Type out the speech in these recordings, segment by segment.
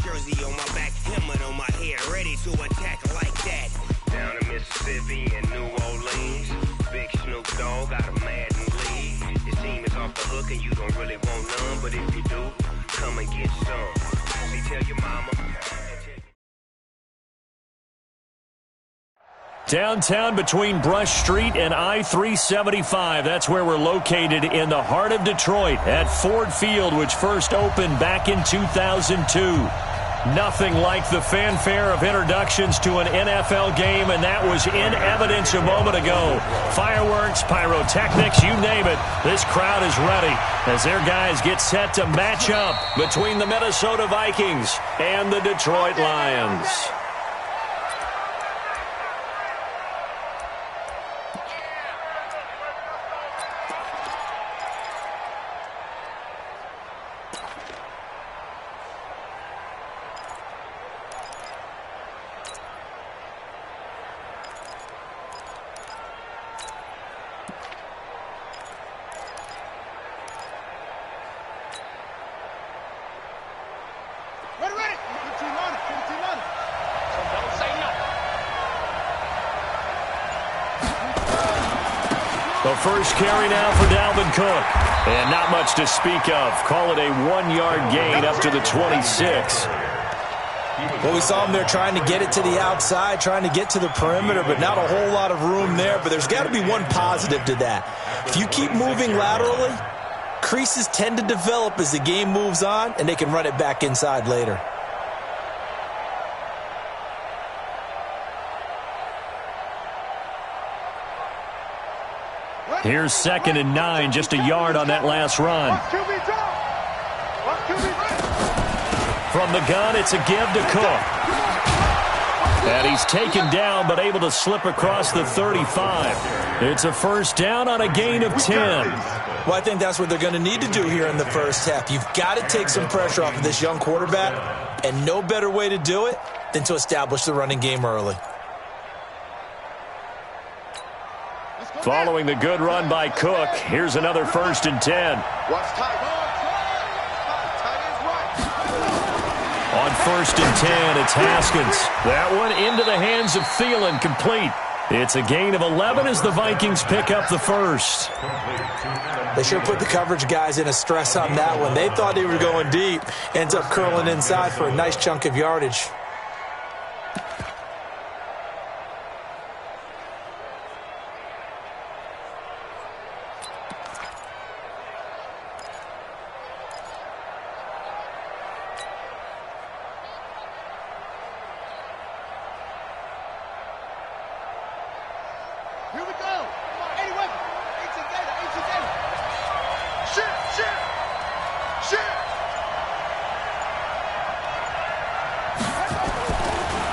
jersey on my back, helmet on my head, ready to attack like that. Down in Mississippi and New Orleans, Big Snoop Dogg got a Madden league. Your team is off the hook and you don't really want none, but if you do, come and get some. See, tell your mama. Downtown between Brush Street and I-375. That's where we're located in the heart of Detroit at Ford Field, which first opened back in 2002. Nothing like the fanfare of introductions to an NFL game, and that was in evidence a moment ago. Fireworks, pyrotechnics, you name it. This crowd is ready as their guys get set to match up between the Minnesota Vikings and the Detroit Lions. The first carry now for Dalvin Cook. And not much to speak of. Call it a 1-yard gain up to the 26. Well, we saw him there trying to get it to the outside, trying to get to the perimeter, but not a whole lot of room there. But there's got to be one positive to that. If you keep moving laterally, creases tend to develop as the game moves on, and they can run it back inside later. Here's 2nd and 9, just a yard on that last run. From the gun, it's a give to Cook. And he's taken down, but able to slip across the 35. It's a first down on a gain of 10. Well, I think that's what they're going to need to do here in the first half. You've got to take some pressure off of this young quarterback, and no better way to do it than to establish the running game early. Following the good run by Cook, here's another 1st and 10. On 1st and 10, it's Haskins. That one into the hands of Thielen, complete. It's a gain of 11 as the Vikings pick up the first. They sure put the coverage guys in a stress on that one. They thought they were going deep. Ends up curling inside for a nice chunk of yardage.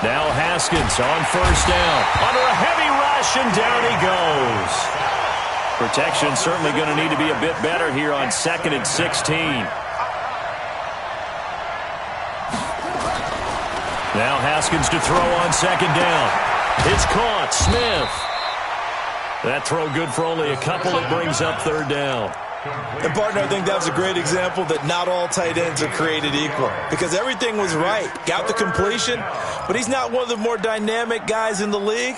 Now Haskins on 1st down. Under a heavy rush, and down he goes. Protection certainly going to need to be a bit better here on 2nd and 16. Now Haskins to throw on 2nd down. It's caught. Smith. That throw good for only a couple. It brings up 3rd down. And, partner, I think that was a great example that not all tight ends are created equal, because everything was right. Got the completion, but he's not one of the more dynamic guys in the league.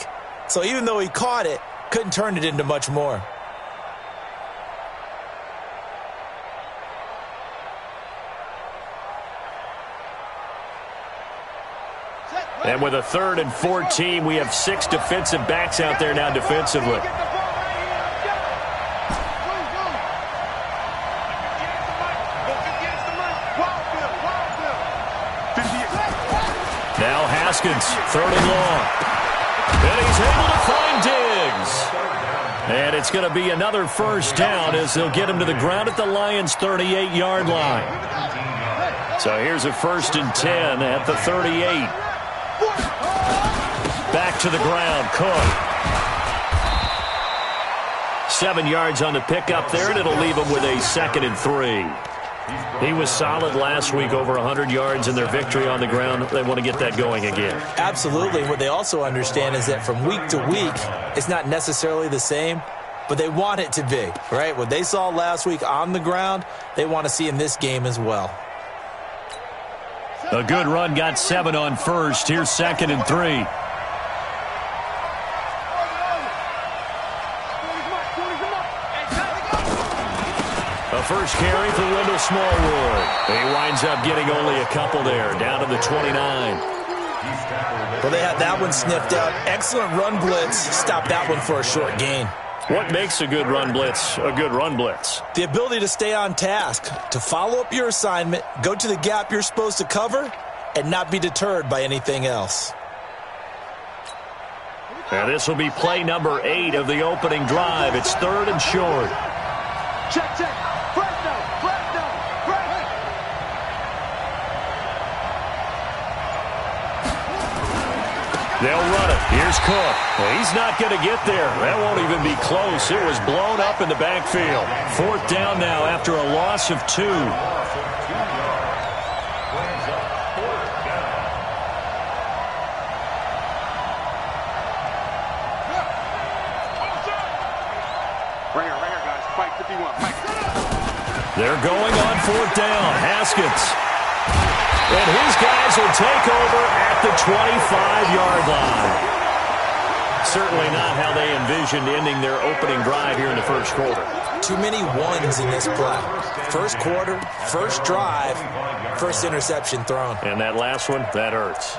So even though he caught it, couldn't turn it into much more. And with a 3rd and 14, we have 6 defensive backs out there now defensively. Now Haskins, 3rd and long. And he's able to find Diggs. And it's going to be another 1st down as they'll get him to the ground at the Lions' 38-yard line. So here's a 1st and 10 at the 38. Back to the ground, Cook. 7 yards on the pickup there, and it'll leave him with a 2nd and 3. He was solid last week, over 100 yards in their victory on the ground. They want to get that going again. Absolutely. What they also understand is that from week to week, it's not necessarily the same, but they want it to be, right? What they saw last week on the ground, they want to see in this game as well. A good run got 7 on first. Here's 2nd and 3. A first carry for Wendell Smallwood. He winds up getting only a couple there, down to the 29. Well, they had that one sniffed out. Excellent run blitz. Stopped that one for a short gain. What makes a good run blitz a good run blitz? The ability to stay on task, to follow up your assignment, go to the gap you're supposed to cover, and not be deterred by anything else. And this will be play number 8 of the opening drive. It's 3rd and short. Check, check. Flag down, flag down, flag. They'll run it. Here's Cook. Well, he's not going to get there. That won't even be close. It was blown up in the backfield. 4th down now after a loss of 2. They're going on 4th down. Haskins. And his guys will take over at the 25-yard line. Certainly not how they envisioned ending their opening drive here in the first quarter. Too many ones in this play. First quarter, first drive, first interception thrown. And that last one, that hurts.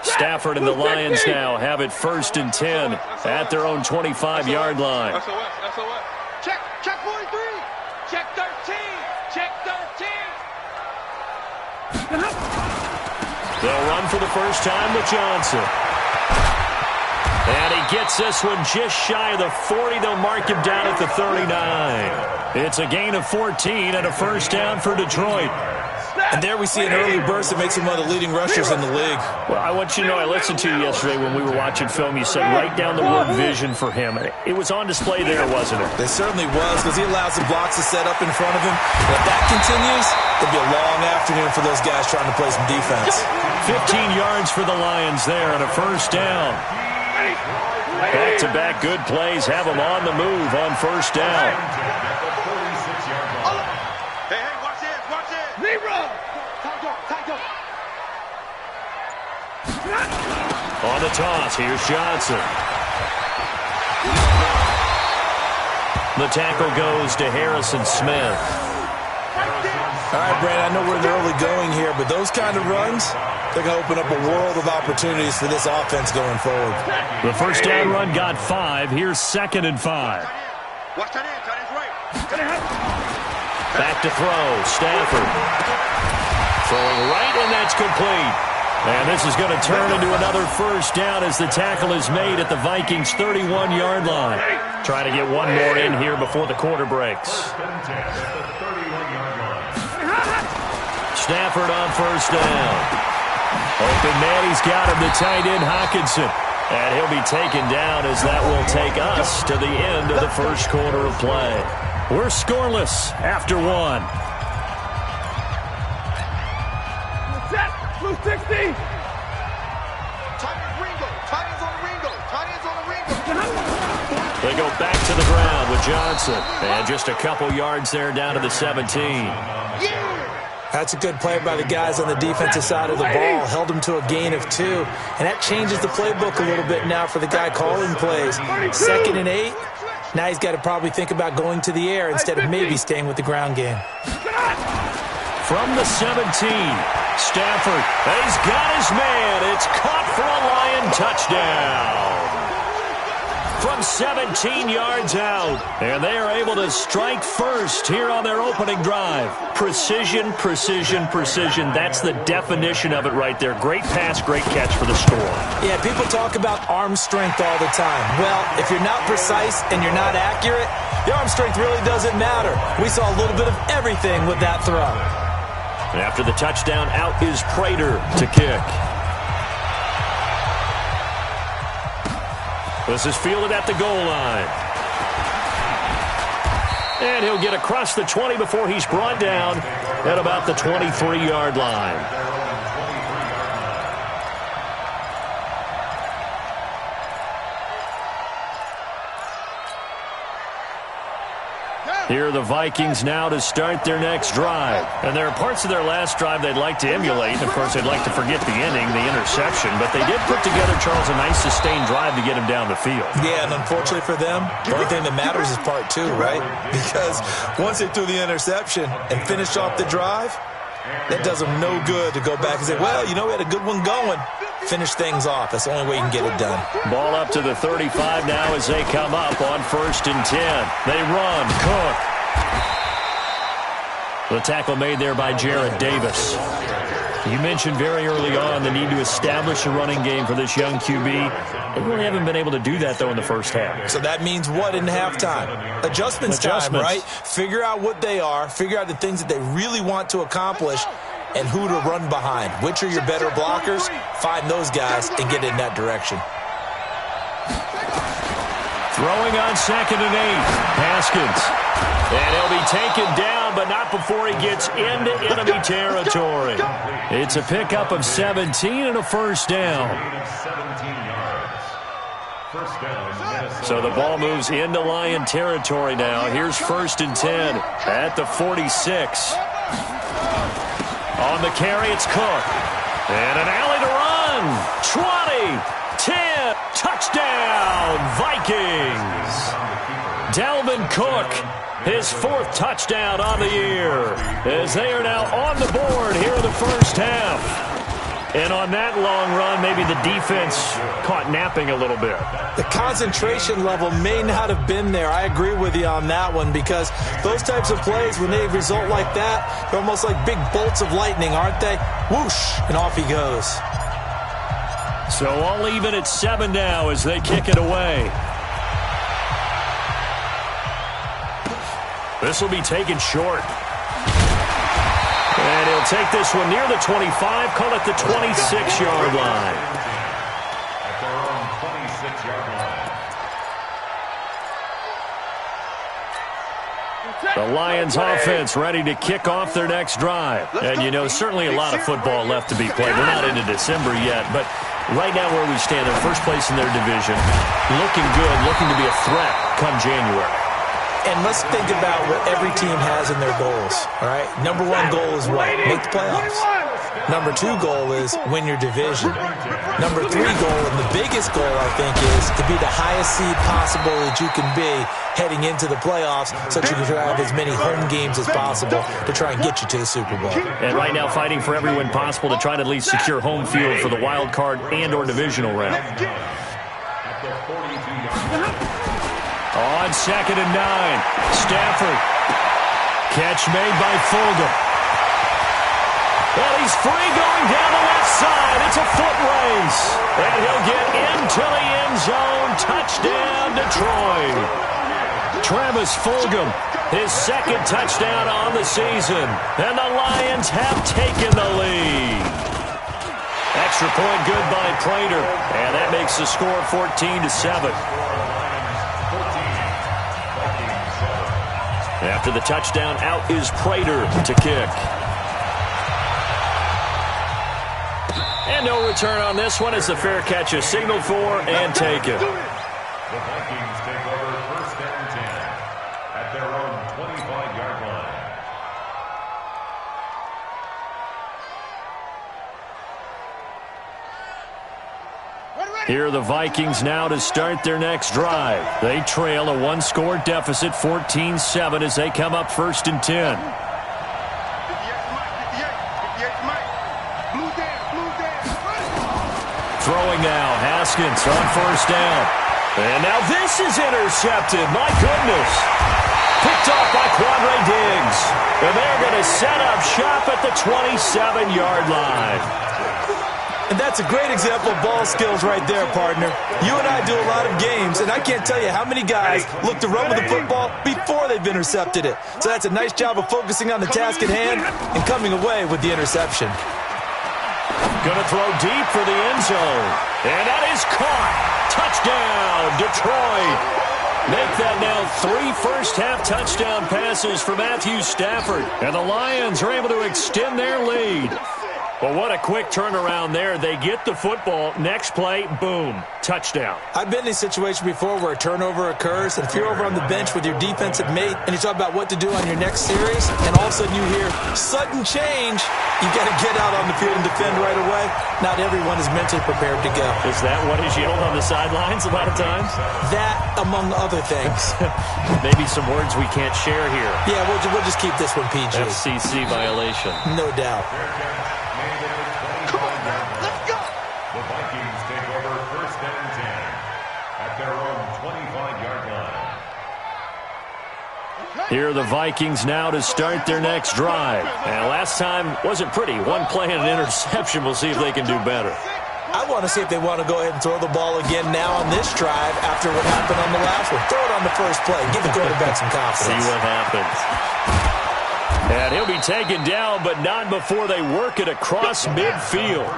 Stafford and the Lions now have it 1st and 10 at their own 25-yard line. Check, check 43. Check 13. Check 13. They'll run for the first time with Johnson. And he gets this one just shy of the 40. They'll mark him down at the 39. It's a gain of 14 and a first down for Detroit. And there we see an early burst that makes him one of the leading rushers in the league. Well, I want you to know, I listened to you yesterday when we were watching film. You said write down the word vision for him. It was on display there, wasn't it? It certainly was, because he allows the blocks to set up in front of him. But if that continues, it'll be a long afternoon for those guys trying to play some defense. 15 yards for the Lions there and a first down. Back-to-back good plays have them on the move on first down. Hey, watch this, watch this. Libra. On the toss, here's Johnson. The tackle goes to Harrison Smith. All right, Brandon, I know we're in the early going here, but those kind of runs, they're going to open up a world of opportunities for this offense going forward. The first down run got 5. Here's 2nd and 5. Watch that in, tight end's right. Back to throw, Stafford. Throwing right, and that's complete. And this is going to turn into another first down as the tackle is made at the Vikings' 31-yard line. Trying to get one more in here before the quarter breaks. Stafford on first down. Open man, he's got him, the tight end Hockenson. And he'll be taken down as that will take us to the end of the first quarter of play. We're scoreless after 1. Set, blue 60. Tight end Ringo, tight end's on the Ringo, tight end's on the Ringo. They go back to the ground with Johnson. And just a couple yards there down to the 17. That's a good play by the guys on the defensive side of the ball. Held them to a gain of 2. And that changes the playbook a little bit now for the guy calling plays. 2nd and 8. Now he's got to probably think about going to the air instead of maybe staying with the ground game. From the 17, Stafford, he's got his man. It's caught for a Lion touchdown. From 17 yards out. And they are able to strike first here on their opening drive. Precision, precision, precision. That's the definition of it right there. Great pass, great catch for the score. Yeah, people talk about arm strength all the time. Well, if you're not precise and you're not accurate, the arm strength really doesn't matter. We saw a little bit of everything with that throw. And after the touchdown, out is Prater to kick. This is fielded at the goal line. And he'll get across the 20 before he's brought down at about the 23-yard line. Here are the Vikings now to start their next drive. And there are parts of their last drive they'd like to emulate. And, of course, they'd like to forget the ending, the interception. But they did put together, Charles, a nice sustained drive to get him down the field. Yeah, and unfortunately for them, the only thing that matters is part two, right? Because once they threw the interception and finished off the drive, that does them no good to go back and say, well, you know, we had a good one going. Finish things off. That's the only way you can get it done. Ball up to the 35 now as they come up on 1st and 10. They run. Cook. The tackle made there by Jarrett Davis. You mentioned very early on the need to establish a running game for this young QB. They really haven't been able to do that, though, in the first half. So that means what in halftime? Adjustments time, right? Figure out what they are. Figure out the things that they really want to accomplish and who to run behind. Which are your better blockers? Find those guys and get in that direction. Throwing on 2nd and 8. Haskins. And he'll be taken down, but not before he gets into enemy territory. It's a pickup of 17 and a first down. So the ball moves into Lion territory now. Here's 1st and 10 at the 46. On the carry, it's Cook. And an alley to run. 20, 10, touchdown, Vikings. Dalvin Cook, his 4th touchdown on the year, as they are now on the board here in the first half. And on that long run, maybe the defense caught napping a little bit. The concentration level may not have been there. I agree with you on that one, because those types of plays, when they result like that, they're almost like big bolts of lightning, aren't they? Whoosh, and off he goes. So all even at 7 now as they kick it away. This will be taken short. And he'll take this one near the 25, call it the 26-yard line. At their own 26-yard line. The Lions offense ready to kick off their next drive. And, you know, certainly a lot of football left to be played. We're not into December yet, but right now where we stand, they're first place in their division. Looking good, looking to be a threat come January. And let's think about what every team has in their goals, all right? Number 1 goal is what? Make the playoffs. Number 2 goal is win your division. Number 3 goal, and the biggest goal, I think, is to be the highest seed possible that you can be heading into the playoffs, so that you can have as many home games as possible to try and get you to the Super Bowl. And right now fighting for every win possible to try to at least secure home field for the wild card and or divisional round. On 2nd and 9, Stafford. Catch made by Fulgham. Well, he's free going down the left side. It's a foot race. And he'll get into the end zone. Touchdown, Detroit. Travis Fulgham, his 2nd touchdown on the season. And the Lions have taken the lead. Extra point good by Prater. And that makes the score 14-7. After the touchdown, out is Prater to kick. And no return on this one as the fair catch is signaled for and taken. The Vikings take over 1st and 10 at their own 25-yard line. Here are the Vikings now to start their next drive. They trail a 1-score deficit, 14-7, as they come up 1st and 10. Throwing now, Haskins on 1st down. And now this is intercepted. My goodness. Picked off by Quandre Diggs. And they're going to set up shop at the 27-yard line. And that's a great example of ball skills right there, partner. You and I do a lot of games, and I can't tell you how many guys look to run with the football before they've intercepted it. So that's a nice job of focusing on the task at hand and coming away with the interception. Going to throw deep for the end zone. And that is caught. Touchdown, Detroit. Make that now 3 first-half touchdown passes for Matthew Stafford. And the Lions are able to extend their lead. Well, what a quick turnaround there. They get the football. Next play, boom, touchdown. I've been in a situation before where a turnover occurs, and if you're over on the bench with your defensive mate and you talk about what to do on your next series, and all of a sudden you hear sudden change, you got to get out on the field and defend right away. Not everyone is mentally prepared to go. Is that what is yelled on the sidelines a lot of times? That, among other things. Maybe some words we can't share here. Yeah, we'll just keep this one PG. FCC violation. No doubt. The Vikings take over 1st and 10 at their own 25-yard line. Here are the Vikings now to start their next drive. And last time wasn't pretty. One play and an interception. We'll see if they can do better. I want to see if they want to go ahead and throw the ball again now on this drive after what happened on the last one. Throw it on the first play. Give the quarterback some confidence. See what happens. And he'll be taken down, but not before they work it across midfield.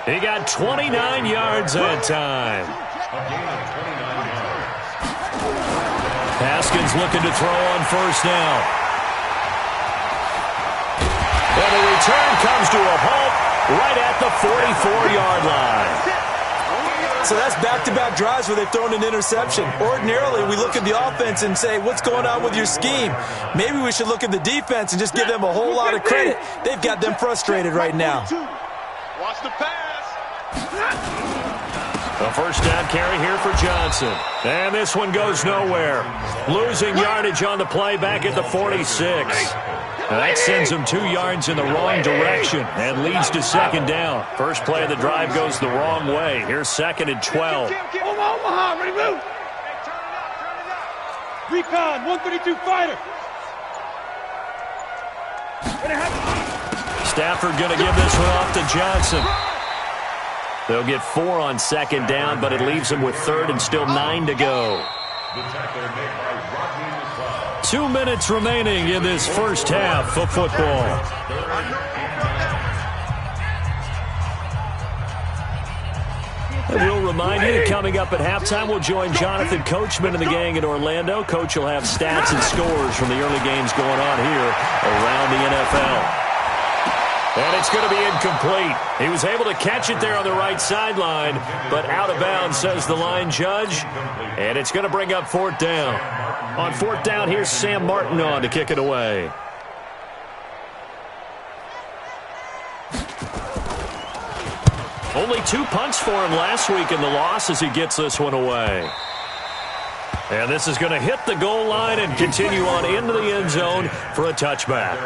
He got 29 yards that time. Haskins looking to throw on 1st down. And the return comes to a halt right at the 44-yard line. So that's back-to-back drives where they've thrown an interception. Ordinarily, we look at the offense and say, what's going on with your scheme? Maybe we should look at the defense and just give them a whole lot of credit. They've got them frustrated right now. Watch the pass. A 1st down carry here for Johnson. And this one goes nowhere. Losing yardage on the play back at the 46. Now that sends them 2 yards in the wrong direction and leads to 2nd down. First play of the drive goes the wrong way. Here's 2nd and 12. Omaha, ready, move. Recon, 132 fighter. Stafford going to give this one off to Johnson. They'll get 4 on 2nd down, but it leaves them with 3rd and still 9 to go. 2 minutes remaining in this first half of football. And we'll remind you that coming up at halftime, we'll join Jonathan Coachman and the gang in Orlando. Coach will have stats and scores from the early games going on here around the NFL. And it's going to be incomplete. He was able to catch it there on the right sideline, but out of bounds, says the line judge. And it's going to bring up 4th down. On 4th down, here's Sam Martin on to kick it away. Only 2 punts for him last week in the loss as he gets this one away. And this is going to hit the goal line and continue on into the end zone for a touchback.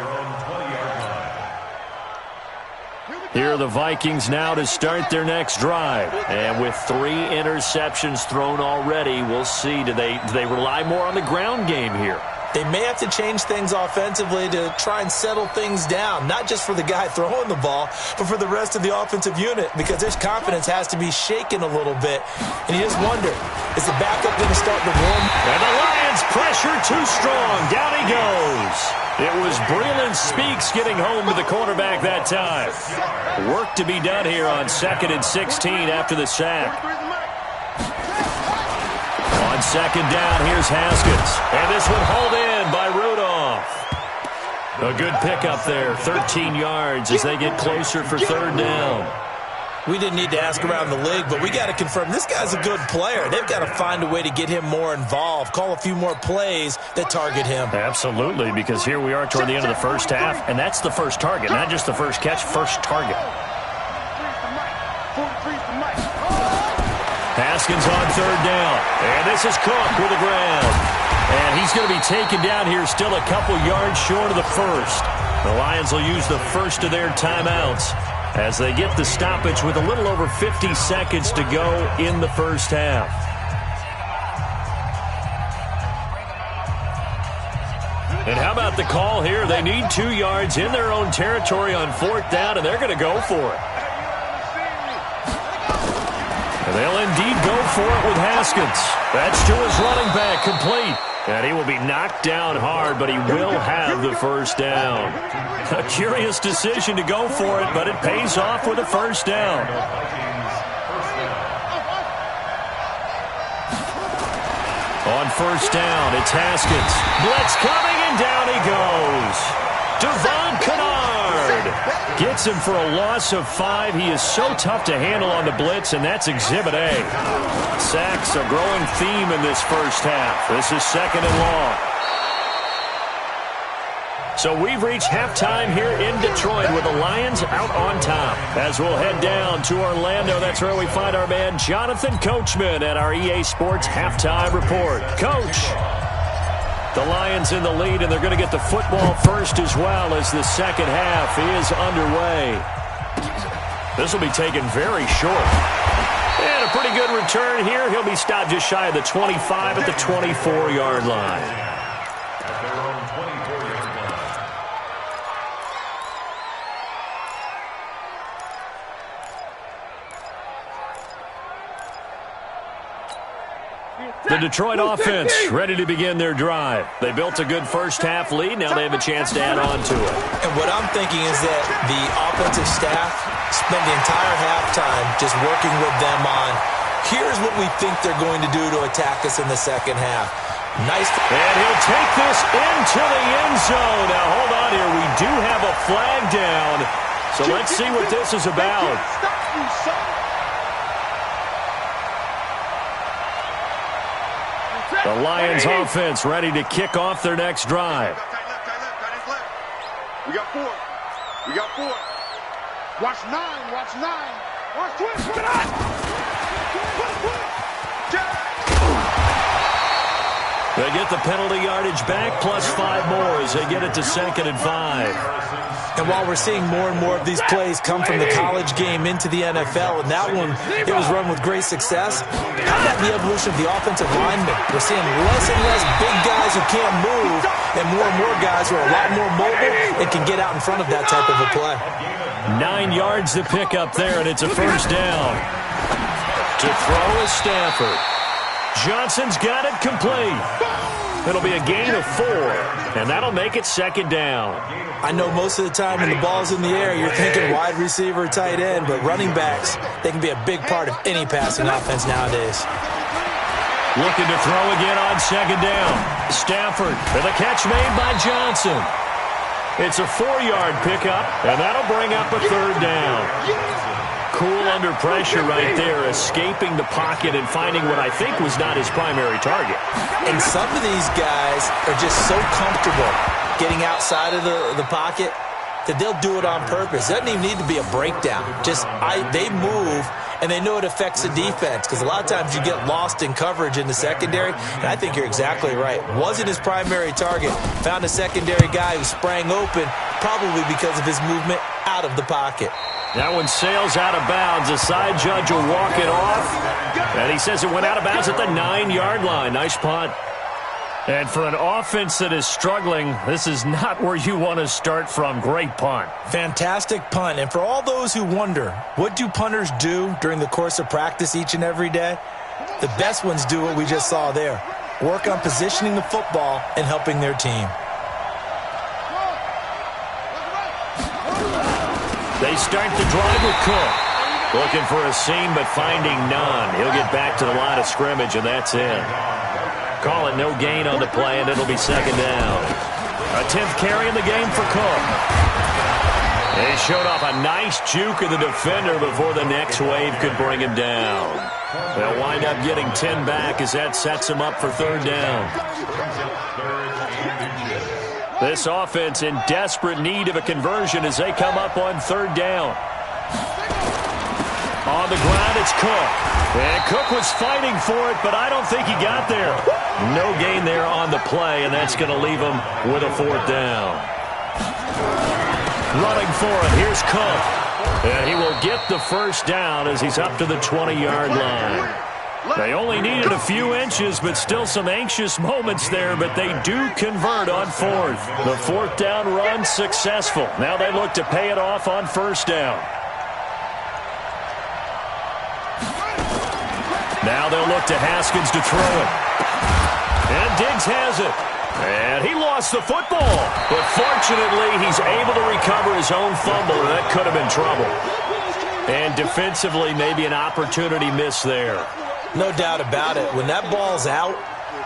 Here are the Vikings now to start their next drive. And with 3 interceptions thrown already, we'll see. Do they rely more on the ground game here? They may have to change things offensively to try and settle things down, not just for the guy throwing the ball, but for the rest of the offensive unit, because their confidence has to be shaken a little bit. And you just wonder, is the backup going to start to warm? And the Lions pressure too strong. Down he goes. It was Breland Speaks getting home to the cornerback that time. Work to be done here on 2nd and 16 after the sack. On 2nd down, here's Haskins. And this one hauled in by Rudolph. A good pickup there, 13 yards as they get closer for 3rd down. We didn't need to ask around the league, but we got to confirm this guy's a good player. They've got to find a way to get him more involved, call a few more plays that target him. Absolutely, because here we are toward the end of the first half, and that's the first target, not just the first catch, first target. Haskins on 3rd down, and this is Cook with the ground. And he's going to be taken down here, still a couple yards short of the first. The Lions will use the first of their timeouts as they get the stoppage with a little over 50 seconds to go in the first half. And how about the call here? They need 2 yards in their own territory on 4th down, and they're going to go for it. And they'll indeed go for it with Haskins. That's to his running back, complete. And he will be knocked down hard, but he will have the first down. A curious decision to go for it, but it pays off with a first down. On 1st down, it's Haskins. Blitz coming, and down he goes. Devon Kennard gets him for a loss of 5. He is so tough to handle on the blitz, and that's Exhibit A. Sacks, a growing theme in this first half. This is 2nd and long. So we've reached halftime here in Detroit with the Lions out on top. As we'll head down to Orlando, that's where we find our man Jonathan Coachman at our EA Sports Halftime Report. Coach, the Lions in the lead, and they're going to get the football first as well as the second half is underway. This will be taken very short. And a pretty good return here. He'll be stopped just shy of the 25 at the 24-yard line. The Detroit offense ready to begin their drive. They built a good first-half lead. Now they have a chance to add on to it. And what I'm thinking is that the offensive staff spent the entire halftime just working with them on, here's what we think they're going to do to attack us in the second half. Nice. And he'll take this into the end zone. Now, hold on here. We do have a flag down. So let's see what this is about. The Lions offense ready to kick off their next drive. We got 4. We got 4. Watch 9. Watch 9. Watch 12. Get up. They get the penalty yardage back, plus 5 more as they get it to 2nd and 5. And while we're seeing more and more of these plays come from the college game into the NFL, and that one, it was run with great success, how about the evolution of the offensive linemen? We're seeing less and less big guys who can't move, and more guys who are a lot more mobile and can get out in front of that type of a play. 9 yards to pick up there, and it's a first down. To throw is Stafford. Johnson's got it complete. It'll be a gain of 4, and that'll make it 2nd down. I know most of the time when the ball's in the air, you're thinking wide receiver, tight end, but running backs, they can be a big part of any passing offense nowadays. Looking to throw again on 2nd down. Stafford for the catch made by Johnson. It's a 4-yard pickup, and that'll bring up a 3rd down. Cool under pressure right there, escaping the pocket and finding what I think was not his primary target. And some of these guys are just so comfortable getting outside of the pocket that they'll do it on purpose. It doesn't even need to be a breakdown. They move, and they know it affects the defense because a lot of times you get lost in coverage in the secondary, and I think you're exactly right. Wasn't his primary target. Found a secondary guy who sprang open, probably because of his movement out of the pocket. That one sails out of bounds. The side judge will walk it off. And he says it went out of bounds at the 9-yard line. Nice punt. And for an offense that is struggling, this is not where you want to start from. Great punt. Fantastic punt. And for all those who wonder, what do punters do during the course of practice each and every day? The best ones do what we just saw there. Work on positioning the football and helping their team. They start the drive with Cook. Looking for a seam, but finding none. He'll get back to the line of scrimmage, and that's it. Call it no gain on the play, and it'll be 2nd down. A 10th carry in the game for Cook. He showed off a nice juke of the defender before the next wave could bring him down. They'll wind up getting 10 back as that sets him up for 3rd down. This offense in desperate need of a conversion as they come up on 3rd down. On the ground, it's Cook. And Cook was fighting for it, but I don't think he got there. No gain there on the play, and that's going to leave him with a 4th down. Running for it, here's Cook. And he will get the first down as he's up to the 20-yard line. They only needed a few inches, but still some anxious moments there, but they do convert on 4th. The 4th down run successful. Now they look to pay it off on 1st down. Now they'll look to Haskins to throw it. And Diggs has it. And he lost the football. But fortunately, he's able to recover his own fumble, and that could have been trouble. And defensively, maybe an opportunity missed there. No doubt about it. When that ball's out,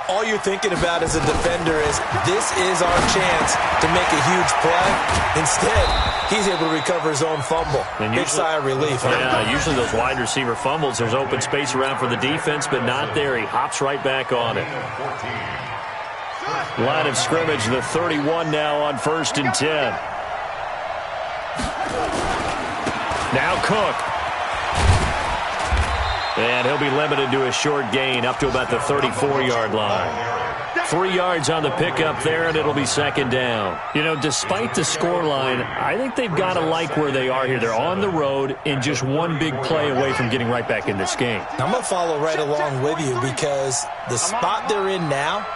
all you're thinking about as a defender is this is our chance to make a huge play. Instead, he's able to recover his own fumble. Big sigh of relief. Yeah, usually those wide receiver fumbles, there's open space around for the defense, but not there. He hops right back on it. Line of scrimmage, the 31 now on 1st and 10. Now Cook. And he'll be limited to a short gain up to about the 34-yard line. 3 yards on the pickup there, and it'll be 2nd down. You know, despite the scoreline, I think they've got to like where they are here. They're on the road and just one big play away from getting right back in this game. I'm going to follow right along with you because the spot they're in now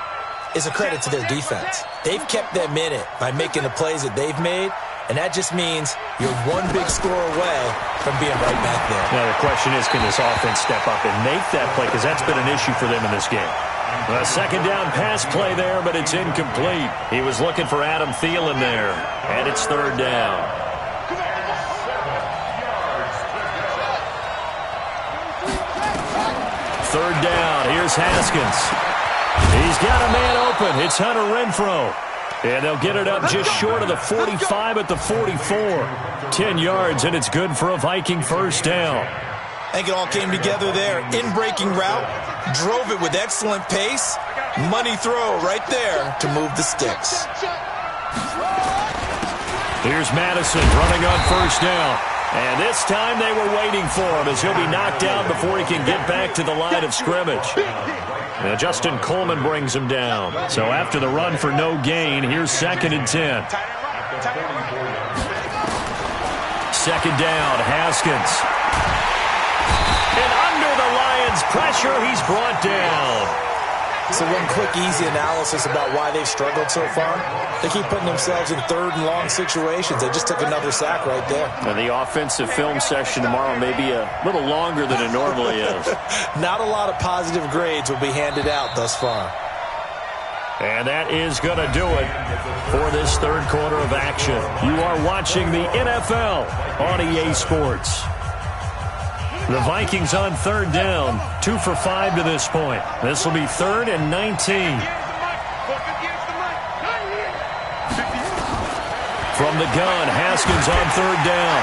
is a credit to their defense. They've kept them in it by making the plays that they've made, and that just means you're one big score away from being right back there. Now, the question is, can this offense step up and make that play? Because that's been an issue for them in this game. A 2nd down pass play there, but it's incomplete. He was looking for Adam Thielen there, and it's 3rd down. Third down. Here's Haskins. He's got a man open. It's Hunter Renfrow. And they'll get it up just short of the 45 at the 44. 10 yards, and it's good for a Viking 1st down. I think it all came together there. In-breaking route, drove it with excellent pace. Money throw right there to move the sticks. Here's Madison running on 1st down. And this time they were waiting for him as he'll be knocked down before he can get back to the line of scrimmage. Now Justin Coleman brings him down. So after the run for no gain, here's 2nd and 10. 2nd down, Haskins. And under the Lions' pressure, he's brought down. So one quick, easy analysis about why they've struggled so far. They keep putting themselves in 3rd and long situations. They just took another sack right there. And the offensive film session tomorrow may be a little longer than it normally is. Not a lot of positive grades will be handed out thus far. And that is going to do it for this 3rd quarter of action. You are watching the NFL on EA Sports. The Vikings on 3rd down, 2 for 5 to this point. This will be 3rd and 19. From the gun, Haskins on 3rd down.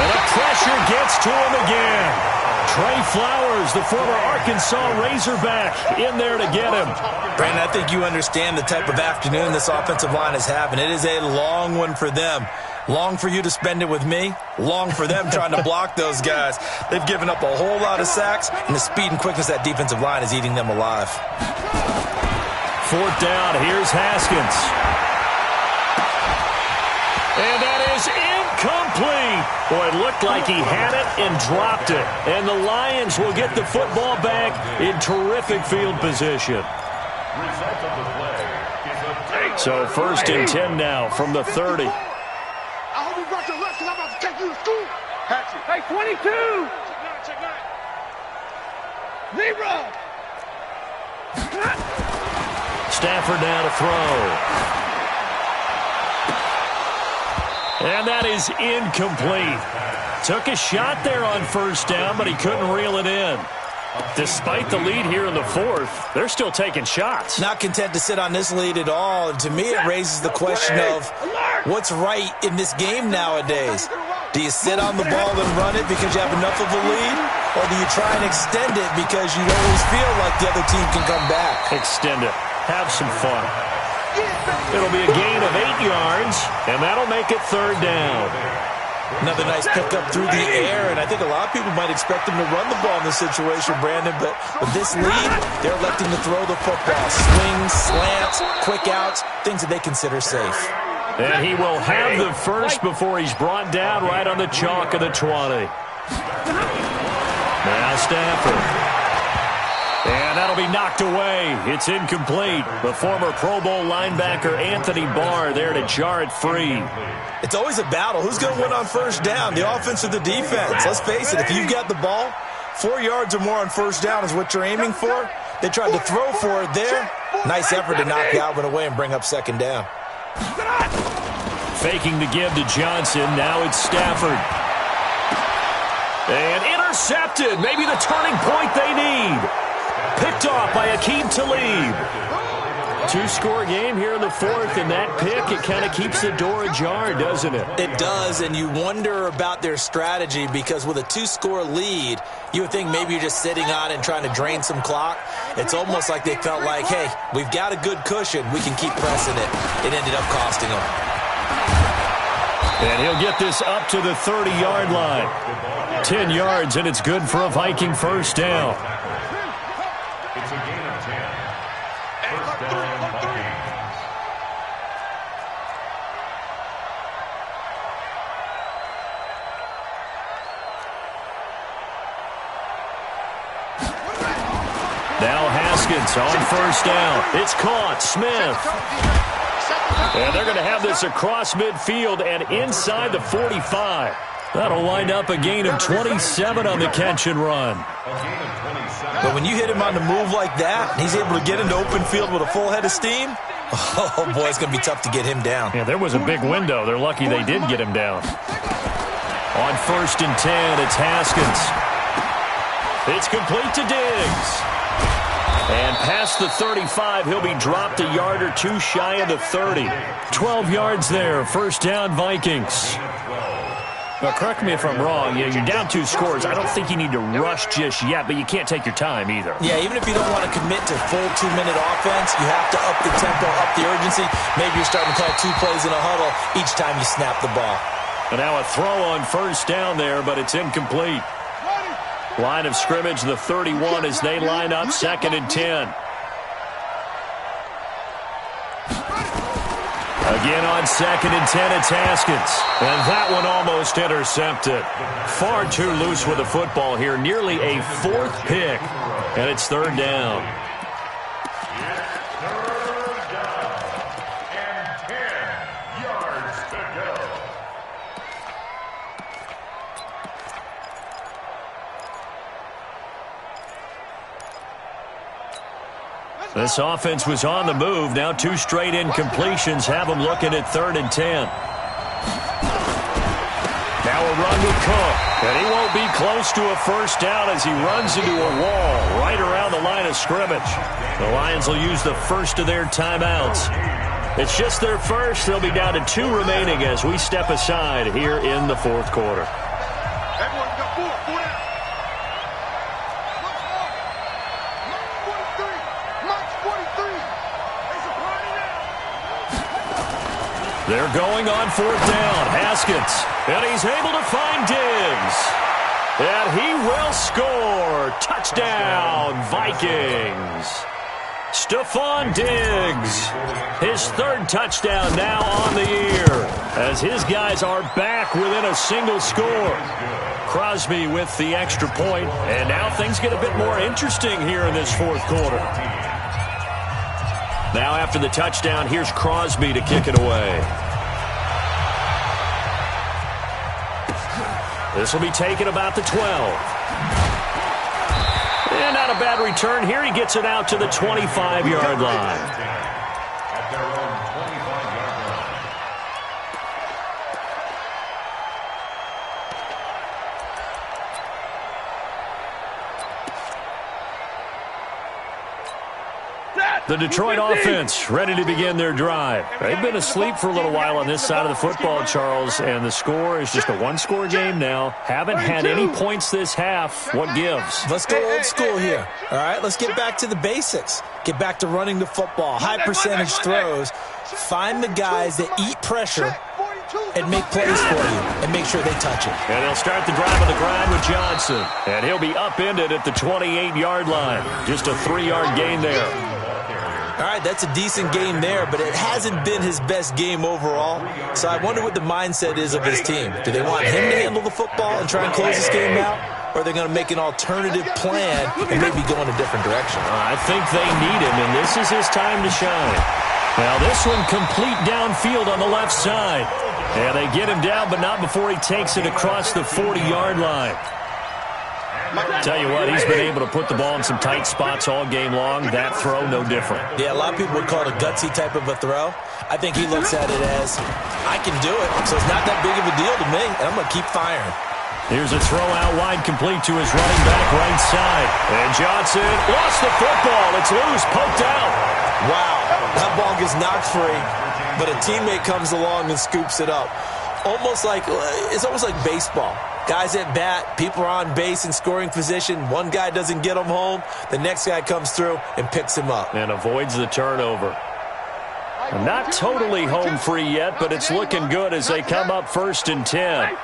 And the pressure gets to him again. Trey Flowers, the former Arkansas Razorback, in there to get him. Brandon, I think you understand the type of afternoon this offensive line is having. It is a long one for them. Long for you to spend it with me. Long for them trying to block those guys. They've given up a whole lot of sacks, and the speed and quickness of that defensive line is eating them alive. 4th down. Here's Haskins. And that is incomplete. Boy, it looked like he had it and dropped it. And the Lions will get the football back in terrific field position. So 1st and 10 now from the 30. I hope you brought your lunch because I'm about to take you to school. Hey, 22. Check 9. Zero. Stafford now to throw. And that is incomplete. Took a shot there on 1st down, but he couldn't reel it in. Despite the lead here in the 4th, they're still taking shots. Not content to sit on this lead at all. And to me, it raises the question of what's right in this game nowadays. Do you sit on the ball and run it because you have enough of a lead? Or do you try and extend it because you always feel like the other team can come back? Extend it. Have some fun. It'll be a gain of 8 yards, and that'll make it 3rd down. Another nice pickup through the air, and I think a lot of people might expect him to run the ball in this situation, Brandon, but with this lead, they're electing to throw the football. Swings, slants, quick outs, things that they consider safe. And he will have the first before he's brought down right on the chalk of the 20. Now Stafford. And that'll be knocked away. It's incomplete. The former Pro Bowl linebacker Anthony Barr there to jar it free. It's always a battle. Who's going to win on 1st down, the offense or the defense? Let's face it, if you've got the ball, 4 yards or more on 1st down is what you're aiming for. They tried to throw for it there. Nice effort to knock Galvin away and bring up 2nd down. Faking the give to Johnson. Now it's Stafford. And intercepted. Maybe the turning point they need. picked off by Aqib Talib. Two-score game here in the fourth, and that pick, it kind of keeps the door ajar, doesn't it? It does, and you wonder about their strategy because with a two-score lead, you would think maybe you're just sitting on it and trying to drain some clock. It's almost like they felt like, hey, we've got a good cushion. We can keep pressing it. It ended up costing them. And he'll get this up to the 30-yard line. 10 yards, and it's good for a Viking first down. It's a gain of 10. First down, Vikings. Now Haskins on first down. It's caught. Smith. And they're going to have this across midfield and inside the 45. That'll wind up a gain of 27 on the catch and run. But when you hit him on the move like that, he's able to get into open field with a full head of steam, oh, boy, it's going to be tough to get him down. Yeah, there was a big window. They're lucky they did get him down. On first and 10, it's Haskins. It's complete to Diggs. And past the 35, he'll be dropped a yard or two shy of the 30. 12 yards there, first down Vikings. But correct me if I'm wrong, you're down 2 scores. I don't think you need to rush just yet, but you can't take your time either. Yeah, even if you don't want to commit to full 2-minute offense, you have to up the tempo, up the urgency. Maybe you're starting to call 2 plays in a huddle each time you snap the ball. And now a throw on first down there, but it's incomplete. Line of scrimmage, the 31 as they line up second and 10. Again on second and 10, it's Haskins. And that one almost intercepted. Far too loose with the football here. Nearly a 4th pick. And it's third down. This offense was on the move. Now 2 straight incompletions have them looking at third and 10. Now a run with Cook. And he won't be close to a first down as he runs into a wall right around the line of scrimmage. The Lions will use the first of their timeouts. It's just their first. They'll be down to 2 remaining as we step aside here in the fourth quarter. They're going on fourth down. Haskins. And he's able to find Diggs. And he will score. Touchdown, Vikings. Stephon Diggs. His 3rd touchdown now on the year. As his guys are back within a single score. Crosby with the extra point. And now things get a bit more interesting here in this fourth quarter. Now after the touchdown, here's Crosby to kick it away. This will be taken about the 12. And not a bad return here. He gets it out to the 25-yard line. At their own 25-yard line. The Detroit offense ready to begin their drive. They've been asleep for a little while on this side of the football, Charles, and the score is just a 1-score game now. Haven't had any points this half. What gives? Let's go old school here. All right, let's get back to the basics. Get back to running the football, high percentage throws. Find the guys that eat pressure and make plays for you and make sure they touch it. And they'll start the drive on the grind with Johnson. And he'll be upended at the 28-yard line. Just a 3-yard gain there. All right, that's a decent game there, but it hasn't been his best game overall. So I wonder what the mindset is of his team. Do they want him to handle the football and try and close this game out? Or are they going to make an alternative plan and maybe go in a different direction? I think they need him, and this is his time to shine. Now this one complete downfield on the left side. And they get him down, but not before he takes it across the 40-yard line. Tell you what, he's been able to put the ball in some tight spots all game long. That throw, no different. Yeah, a lot of people would call it a gutsy type of a throw. I think he looks at it as, I can do it, so it's not that big of a deal to me, and I'm going to keep firing. Here's a throw out wide, complete to his running back right side. And Johnson lost the football. It's loose, poked out. Wow, that ball gets knocked free, but a teammate comes along and scoops it up. It's almost like baseball. Guys at bat, people are on base in scoring position. One guy doesn't get him home. The next guy comes through and picks him up. And avoids the turnover. Not totally home free yet, but it's looking good as they come up 1st and 10.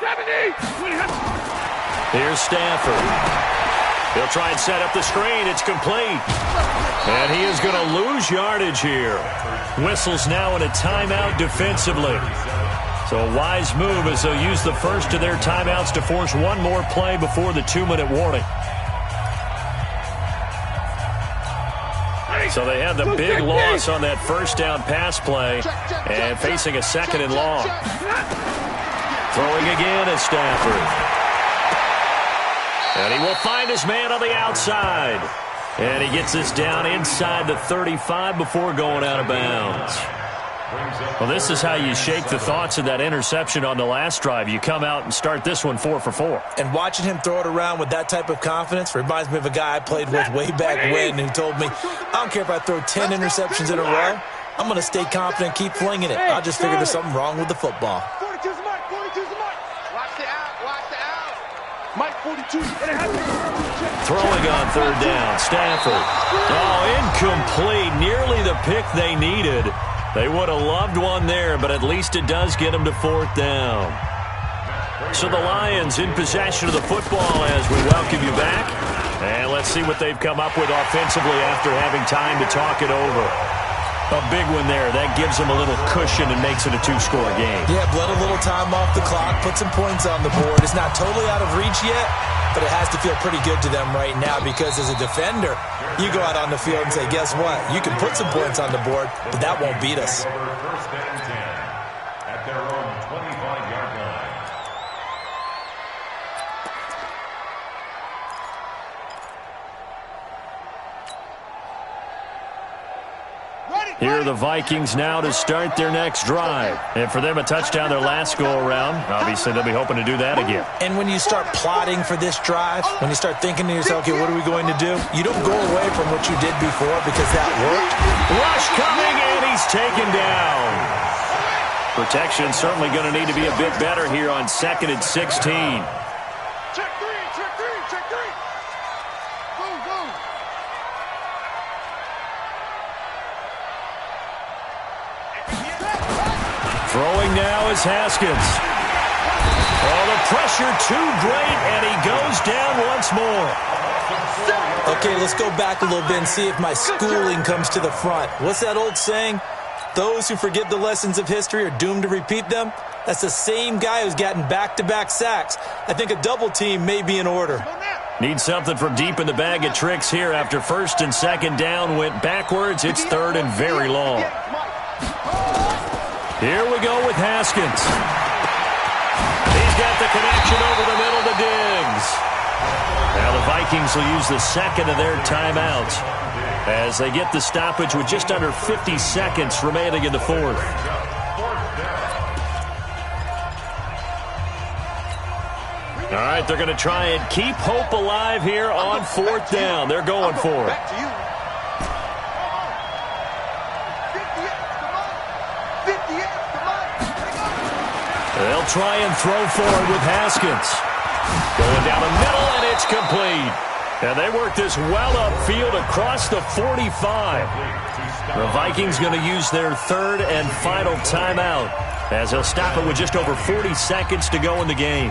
Here's Stafford. He'll try and set up the screen. It's complete. And he is going to lose yardage here. Whistles now in a timeout defensively. So a wise move as they'll use the first of their timeouts to force one more play before the 2-minute warning. So they had the big loss on that first down pass play and facing a 2nd and long. Throwing again is Stafford. And he will find his man on the outside. And he gets this down inside the 35 before going out of bounds. Well, this is how you shake the thoughts of that interception on the last drive. You come out and start this one 4 for 4. And watching him throw it around with that type of confidence reminds me of a guy I played with way back when who told me, I don't care if I throw 10 interceptions in a row. I'm going to stay confident, keep flinging it. I just figured there's something wrong with the football. 42's Mike, 42's Mike. Watch the out. Mike 42. Throwing on 3rd down, Stafford. Oh, incomplete. Nearly the pick they needed. They would have loved one there, but at least it does get them to 4th down. So the Lions in possession of the football as we welcome you back. And let's see what they've come up with offensively after having time to talk it over. A big one there. That gives them a little cushion and makes it a 2-score game. Yeah, bled a little time off the clock, put some points on the board. It's not totally out of reach yet, but it has to feel pretty good to them right now because as a defender, you go out on the field and say, guess what? You can put some points on the board, but that won't beat us. 1st and 10 at their own 25-yard line. Here are the Vikings now to start their next drive. And for them, a touchdown their last go-around. Obviously, they'll be hoping to do that again. And when you start plotting for this drive, when you start thinking to yourself, okay, what are we going to do? You don't go away from what you did before because that worked. Rush coming, and he's taken down. Protection certainly going to need to be a bit better here on 2nd and 16. Check three. Go. Throwing now is Haskins. Oh, the pressure too great, and he goes down once more. Okay, let's go back a little bit and see if my schooling comes to the front. What's that old saying? Those who forget the lessons of history are doomed to repeat them. That's the same guy who's gotten back-to-back sacks. I think a double team may be in order. Need something from deep in the bag of tricks here after 1st and 2nd down went backwards. It's 3rd and very long. Here we go with Haskins. He's got the connection over the middle to Diggs. Now the Vikings will use the 2nd of their timeouts as they get the stoppage with just under 50 seconds remaining in the 4th. All right, they're going to try and keep hope alive here on 4th down. They're going for it. They'll try and throw forward with Haskins. Going down the middle, and it's complete. And they work this well upfield across the 45. The Vikings going to use their 3rd and final timeout as they'll stop it with just over 40 seconds to go in the game.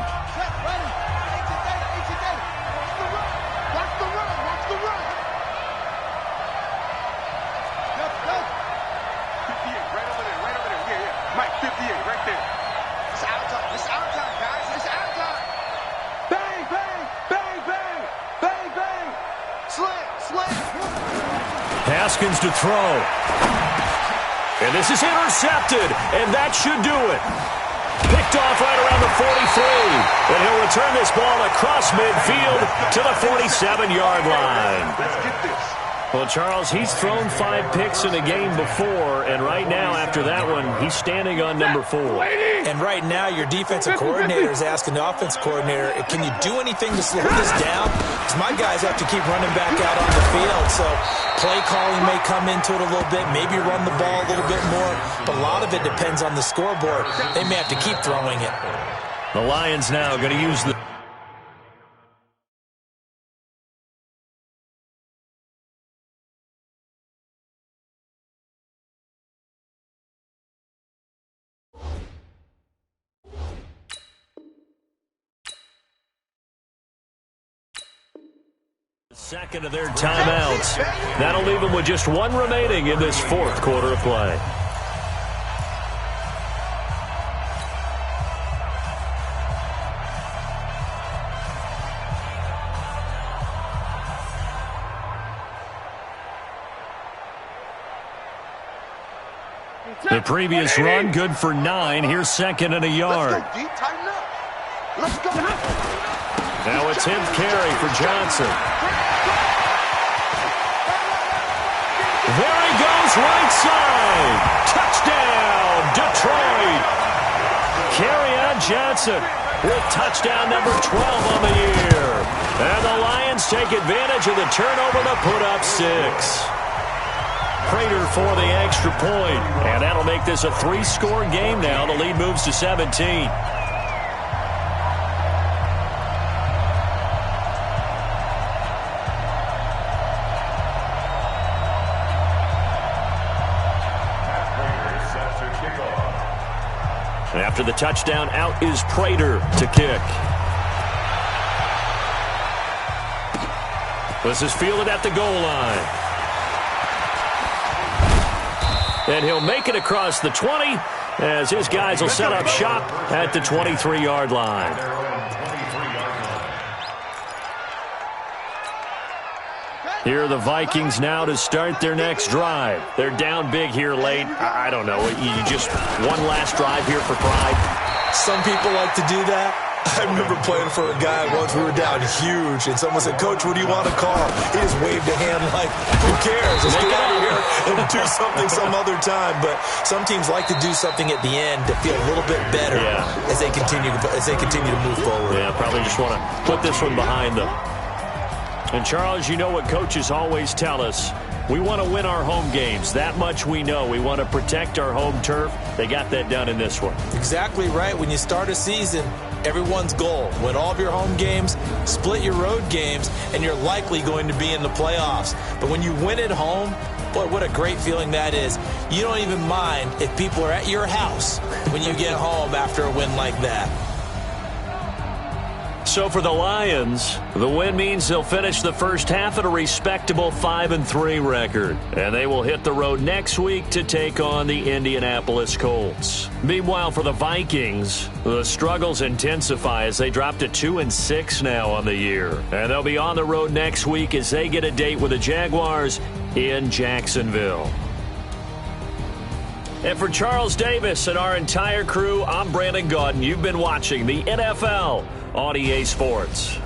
Haskins to throw. And this is intercepted, and that should do it. Picked off right around the 43, and he'll return this ball across midfield to the 47-yard line. Well, Charles, he's thrown 5 picks in a game before, and right now, after that one, he's standing on number 4. And right now, your defensive coordinator is asking the offense coordinator, can you do anything to slow this down? Because my guys have to keep running back out on the field, so play calling may come into it a little bit, maybe run the ball a little bit more, but a lot of it depends on the scoreboard. They may have to keep throwing it. The Lions now going to use the... second of their timeouts. That'll leave them with just 1 remaining in this 4th quarter of play. The previous run, good for 9. Here's 2nd and a yard. Let's go deep, tighten up. Let's go. Now a 10th carry for Johnson. There he goes, right side. Touchdown, Detroit. Kerryon Johnson with touchdown number 12 on the year. And the Lions take advantage of the turnover to put up 6. Prater for the extra point. And that'll make this a 3-score game now. The lead moves to 17. After the touchdown, out is Prater to kick. This is fielded at the goal line. And he'll make it across the 20 as his guys will set up shop at the 23-yard line. Here are the Vikings now to start their next drive. They're down big here late. I don't know. You just one last drive here for pride. Some people like to do that. I remember playing for a guy once. We were down huge, and someone said, "Coach, what do you want to call?" He just waved a hand like, "Who cares? Let's get out of here and do something some other time." But some teams like to do something at the end to feel a little bit better as they continue to move forward. Yeah, probably just want to put this one behind them. And, Charles, you know what coaches always tell us. We want to win our home games. That much we know. We want to protect our home turf. They got that done in this one. Exactly right. When you start a season, everyone's goal, win all of your home games, split your road games, and you're likely going to be in the playoffs. But when you win at home, boy, what a great feeling that is. You don't even mind if people are at your house when you get home after a win like that. So for the Lions, the win means they'll finish the first half at a respectable 5-3 record. And they will hit the road next week to take on the Indianapolis Colts. Meanwhile, for the Vikings, the struggles intensify as they drop to 2-6 now on the year. And they'll be on the road next week as they get a date with the Jaguars in Jacksonville. And for Charles Davis and our entire crew, I'm Brandon Gaudin. You've been watching the NFL on EA Sports.